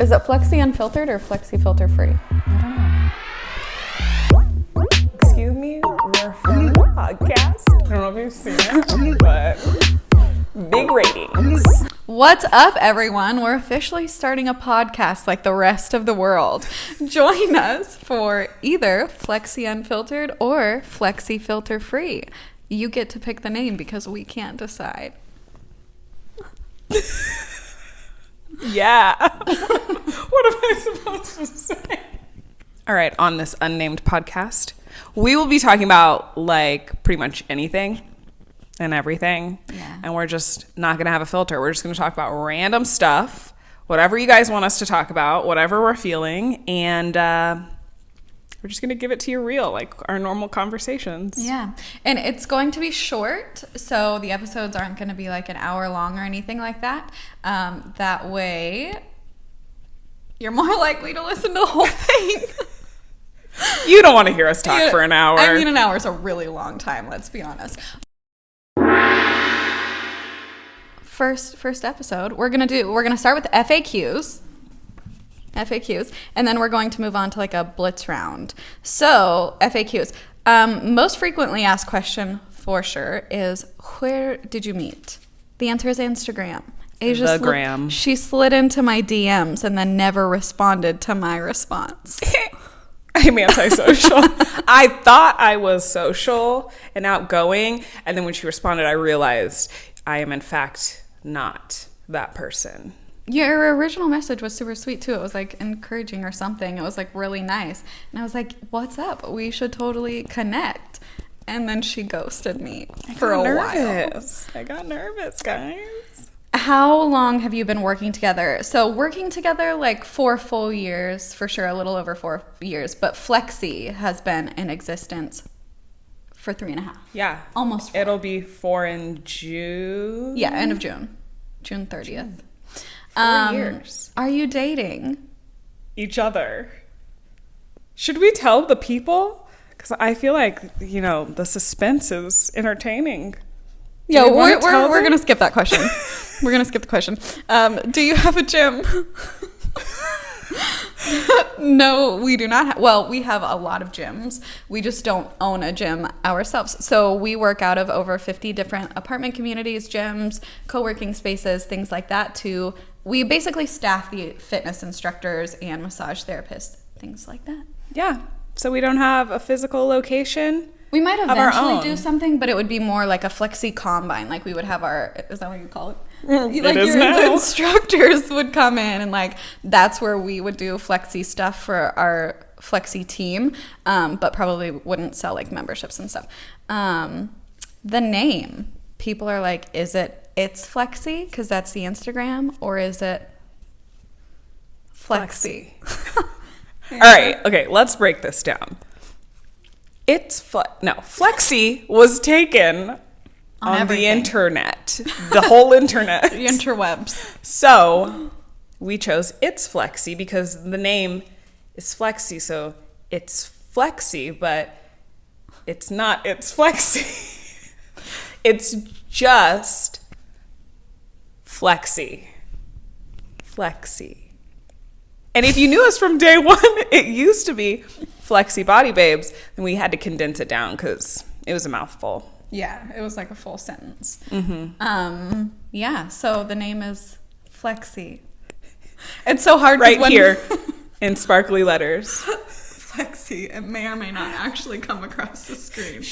Is it Flexy Unfiltered or Flexy Filter Free? I don't know. Excuse me, we're from the podcast. I don't know if you've seen it, but big ratings. What's up, everyone? We're officially starting a podcast like the rest of the world. Join us for either Flexy Unfiltered or Flexy Filter Free. You get to pick the name because we can't decide. Yeah. What am I supposed to say? All right, on this unnamed podcast, we will be talking about like pretty much anything and everything. Yeah. And we're just not going to have a filter. We're just going to talk about random stuff, whatever you guys want us to talk about, whatever we're feeling. And we're just going to give it to you real, like our normal conversations. Yeah. And it's going to be short, so the episodes aren't going to be like an hour long or anything like that. That way, you're more likely to listen to the whole thing. You don't want to hear us talk for an hour. I mean, an hour is a really long time, let's be honest. First episode, we're gonna start with FAQs, and then we're going to move on to like a blitz round. So FAQs, most frequently asked question for sure is, where did you meet? The answer is Instagram. She slid into my DMs and then never responded to my response. I'm antisocial. I thought I was social and outgoing, and then when she responded, I realized I am in fact not that person. Your original message was super sweet too. It was like encouraging or something. It was like really nice. And I was like, what's up? We should totally connect. And then she ghosted me for a while. I got nervous, guys. How long have you been working together? So working together like 4 full years, for sure, a little over 4 years. But Flexy has been in existence for 3.5. Yeah. Almost 4. It'll be 4 in June. Yeah, end of June. June 30th. 4 years. Are you dating? Each other. Should we tell the people? Because I feel like, you know, the suspense is entertaining. Yeah, we're going to skip that question. We're going to skip the question. Do you have a gym? No, we do not. Well, we have a lot of gyms. We just don't own a gym ourselves. So we work out of over 50 different apartment communities, gyms, co-working spaces, things like that. We basically staff the fitness instructors and massage therapists, things like that. Yeah. So we don't have a physical location. We might eventually do something, but it would be more like a Flexi Combine. Like we would have is that what you call it? Like the instructors would come in and like that's where we would do Flexi stuff for our Flexi team, but probably wouldn't sell like memberships and stuff. The name, people are like, is it's Flexy because that's the Instagram, or is it Flexy? All right, okay, let's break this down. Flexy was taken on the internet, the whole internet. The interwebs. So we chose It's Flexy because the name is Flexy, so it's Flexy, but it's not It's Flexy. It's just Flexy. Flexy. And if you knew us from day one, it used to be Flexy Body Babes, and we had to condense it down because it was a mouthful. Yeah, it was like a full sentence. Mm-hmm. Yeah, so the name is Flexy. It's so hard right here in sparkly letters. Flexy. It may or may not actually come across the screen.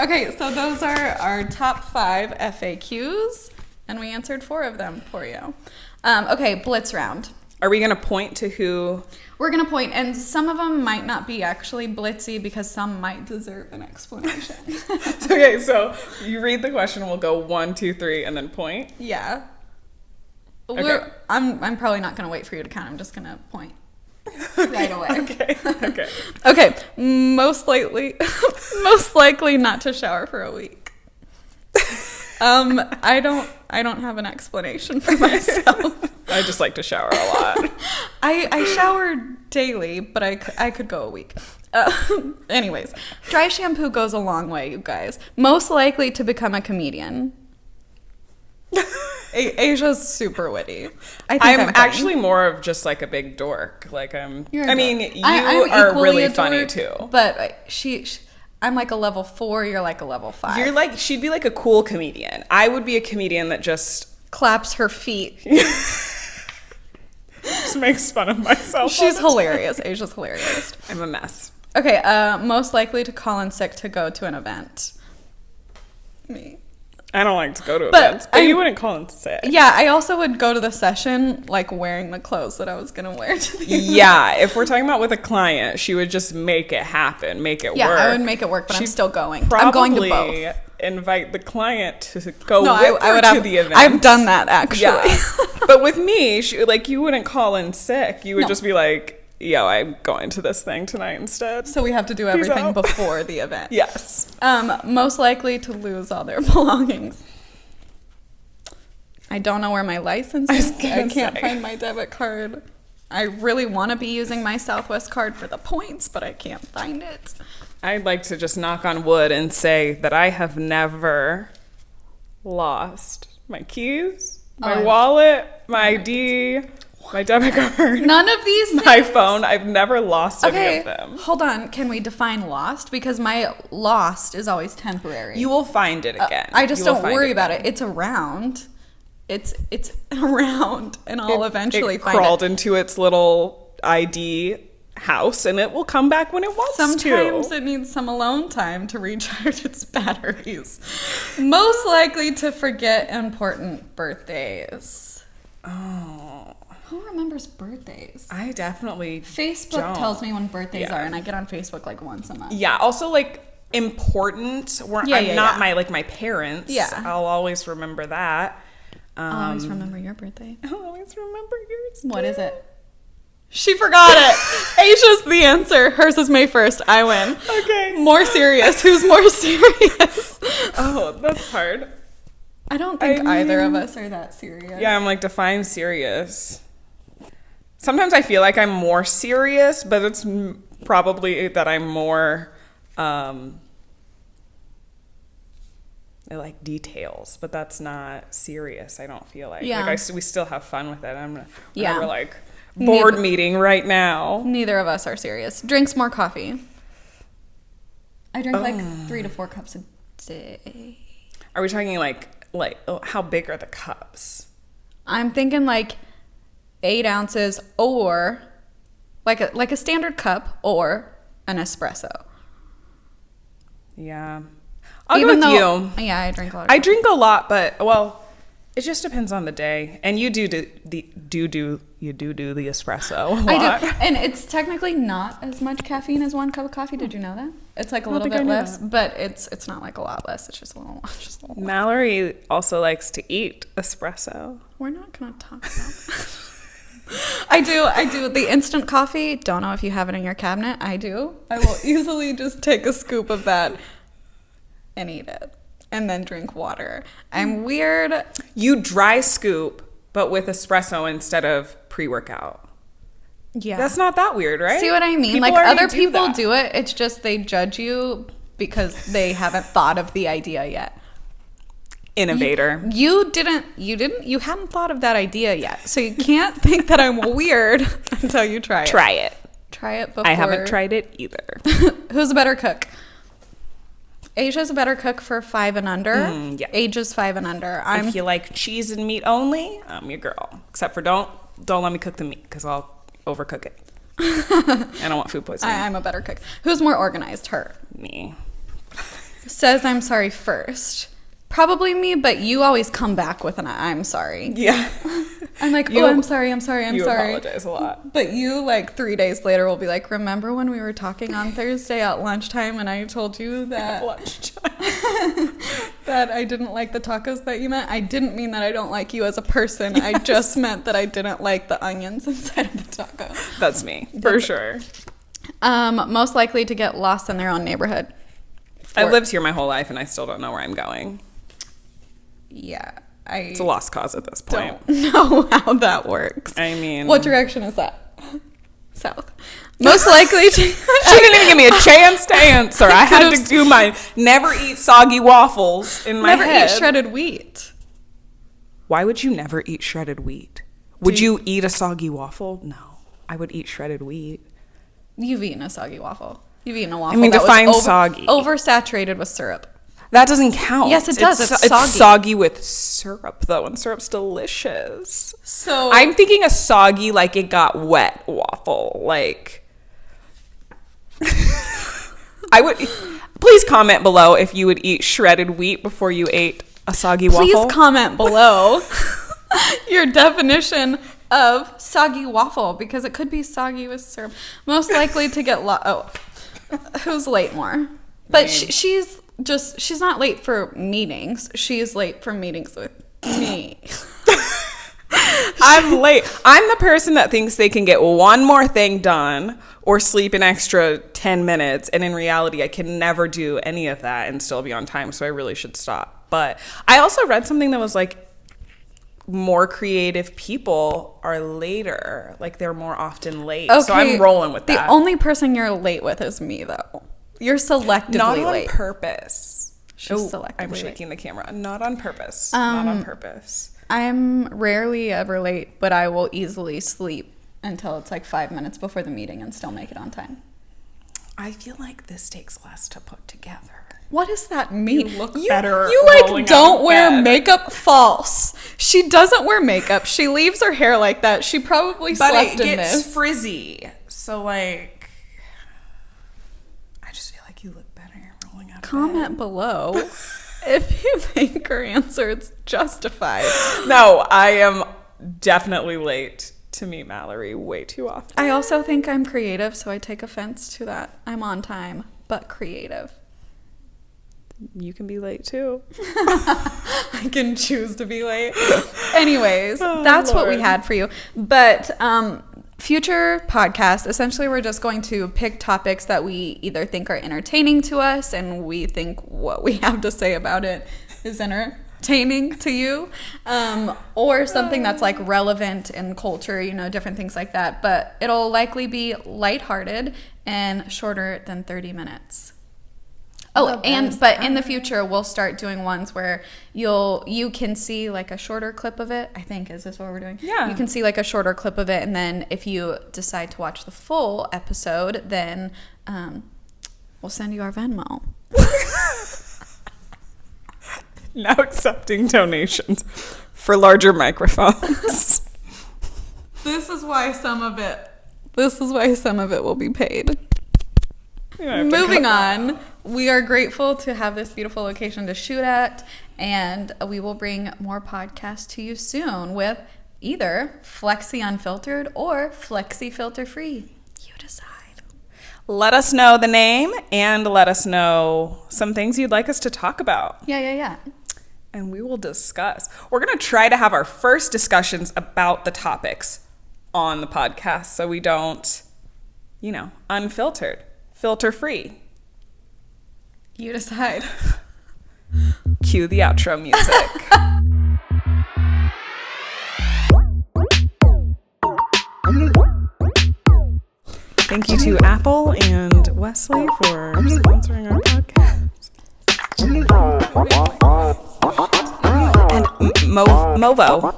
Okay, so those are our top 5 FAQs, and we answered 4 of them for you. Okay, blitz round. Are we going to point to who? We're going to point, and some of them might not be actually blitzy because some might deserve an explanation. Okay, so you read the question, we'll go 1, 2, 3, and then point? Yeah. Okay. I'm probably not going to wait for you to count. I'm just going to point right away. Okay. Okay, most likely not to shower for a week. I don't have an explanation for myself. I just like to shower a lot. I shower daily, but I could go a week. Anyways, dry shampoo goes a long way, you guys. Most likely to become a comedian. Asia's super witty. I think I'm actually more of just like a big dork. Like I'm you I'm are really funny too. But I'm like a level 4, you're like a level 5. You're like, she'd be like a cool comedian. I would be a comedian that just claps her feet. Just makes fun of myself. She's hilarious. Asia's hilarious. I'm a mess. Okay, most likely to call in sick to go to an event. Me. I don't like to go to events, but you wouldn't call in sick. Yeah, I also would go to the session like wearing the clothes that I was going to wear to the event. Yeah, if we're talking about with a client, she would just make it happen, make it work. Yeah, I would make it work, but I'm still going. I'm going to both. Invite the client to go to the event. I've done that, actually. Yeah. But with me, you wouldn't call in sick. You would just be like, yo, I'm going to this thing tonight instead. So we have to do everything before the event. Yes. Most likely to lose all their belongings. I don't know where my license is. I can't find my debit card. I really want to be using my Southwest card for the points, but I can't find it. I'd like to just knock on wood and say that I have never lost my keys, my wallet, my ID, my debit card. None of these things. My phone. I've never lost any of them. Hold on. Can we define lost? Because my lost is always temporary. You will find it again. I just don't worry about it. It's around. It's around, and I'll eventually find it. It crawled into its little ID house, and it will come back when it wants to. Sometimes it needs some alone time to recharge its batteries. Most likely to forget important birthdays. Oh. Who remembers birthdays? I definitely Facebook tells me when birthdays are, and I get on Facebook like once a month. Yeah, also like important. My parents. Yeah. I'll always remember that. I'll always remember your birthday. I'll always remember yours. What is it? She forgot it. Asia's the answer. Hers is May 1st. I win. Okay. More serious. Who's more serious? Oh, that's hard. I don't think either of us are that serious. Yeah, I'm like, define serious. Sometimes I feel like I'm more serious, but it's probably that I'm more... I like details, but that's not serious. I don't feel like. Yeah. We still have fun with it. We're like board meeting right now. Neither of us are serious. Drinks more coffee. I drink like 3 to 4 cups a day. Are we talking like how big are the cups? I'm thinking like 8 ounces, or like a standard cup, or an espresso. Yeah. I'll go with you. Yeah, I drink a lot. I drink a lot, but it just depends on the day. And you do the espresso a lot. I do, and it's technically not as much caffeine as 1 cup of coffee. Did you know that? It's like a little bit less, but it's not like a lot less. It's just a little less. Mallory also likes to eat espresso. We're not gonna talk about that. I do the instant coffee. Don't know if you have it in your cabinet. I do. I will easily just take a scoop of that and eat it, and then drink water. I'm weird. You dry scoop, but with espresso instead of pre-workout. Yeah. That's not that weird, right? See what I mean? Like, other people do it. It's just they judge you because they haven't thought of the idea yet. Innovator. You hadn't thought of that idea yet. So you can't think that I'm weird until you try it. Try it. Try it before. I haven't tried it either. Who's a better cook? Asia's a better cook for 5 and under. Yeah. Ages 5 and under. If you like cheese and meat only, I'm your girl. Except for don't let me cook the meat because I'll overcook it. I don't want food poisoning. I'm a better cook. Who's more organized? Her. Me. Says I'm sorry first. Probably me, but you always come back with an I'm sorry. Yeah. I'm like, I'm sorry. You apologize a lot. But you, like, 3 days later will be like, remember when we were talking on Thursday at lunchtime and I told you that that I didn't like the tacos that you meant? I didn't mean that I don't like you as a person. Yes. I just meant that I didn't like the onions inside of the taco. That's me, for sure. Most likely to get lost in their own neighborhood. I've lived here my whole life and I still don't know where I'm going. Yeah. It's a lost cause at this point. Don't know how that works. I mean... What direction is that? South. Most likely to... She didn't even give me a chance to answer. I had to do my never eat soggy waffles in my head. Never eat shredded wheat. Why would you never eat shredded wheat? Would you eat a soggy waffle? No. I would eat shredded wheat. You've eaten a soggy waffle. You've eaten a waffle. I mean, define soggy. Oversaturated with syrup. That doesn't count. Yes, it does. It's soggy. It's soggy with syrup, though, and syrup's delicious. So I'm thinking a soggy, like it got wet waffle. Like, I would. Please comment below if you would eat shredded wheat before you ate a soggy waffle. Please comment below your definition of soggy waffle, because it could be soggy with syrup. Most likely to get who's late more? But she's not late for meetings. She's late for meetings with me. I'm late. I'm the person that thinks they can get one more thing done or sleep an extra 10 minutes. And in reality, I can never do any of that and still be on time. So I really should stop. But I also read something that was like, more creative people are later. Like, they're more often late. Okay, so I'm rolling with that. The only person you're late with is me, though. You're selectively not on late. Purpose. She's selectively I'm shaking late. The camera. Not on purpose. Not on purpose. I'm rarely ever late, but I will easily sleep until it's like 5 minutes before the meeting and still make it on time. I feel like this takes less to put together. What does that mean? You look better. You like don't wear makeup. False. She doesn't wear makeup. She leaves her hair like that. She probably slept in this. But it gets frizzy. So like, I just feel like you look better rolling out of Comment bed. below if you think her answer is justified. No, I am definitely late to meet Mallory way too often. I also think I'm creative, so I take offense to that. I'm on time, but creative. You can be late too. I can choose to be late. Anyways, that's Lord. What we had for you. But future podcasts, essentially we're just going to pick topics that we either think are entertaining to us and we think what we have to say about it is entertaining to you, or something that's like relevant in culture, you know, different things like that. But it'll likely be lighthearted and shorter than 30 minutes. Oh, but in the future, we'll start doing ones where you can see like a shorter clip of it. I think, is this what we're doing? Yeah. You can see like a shorter clip of it, and then if you decide to watch the full episode, then we'll send you our Venmo. Now accepting donations for larger microphones. This is why some of it will be paid. Moving on, we are grateful to have this beautiful location to shoot at, and we will bring more podcasts to you soon with either Flexy Unfiltered or Flexy Filter Free. You decide. Let us know the name and let us know some things you'd like us to talk about. Yeah. And we will discuss. We're going to try to have our first discussions about the topics on the podcast so we don't, unfiltered. Filter free. You decide. Cue the outro music. Thank you to Apple and Wesley for sponsoring our podcast. And Movo.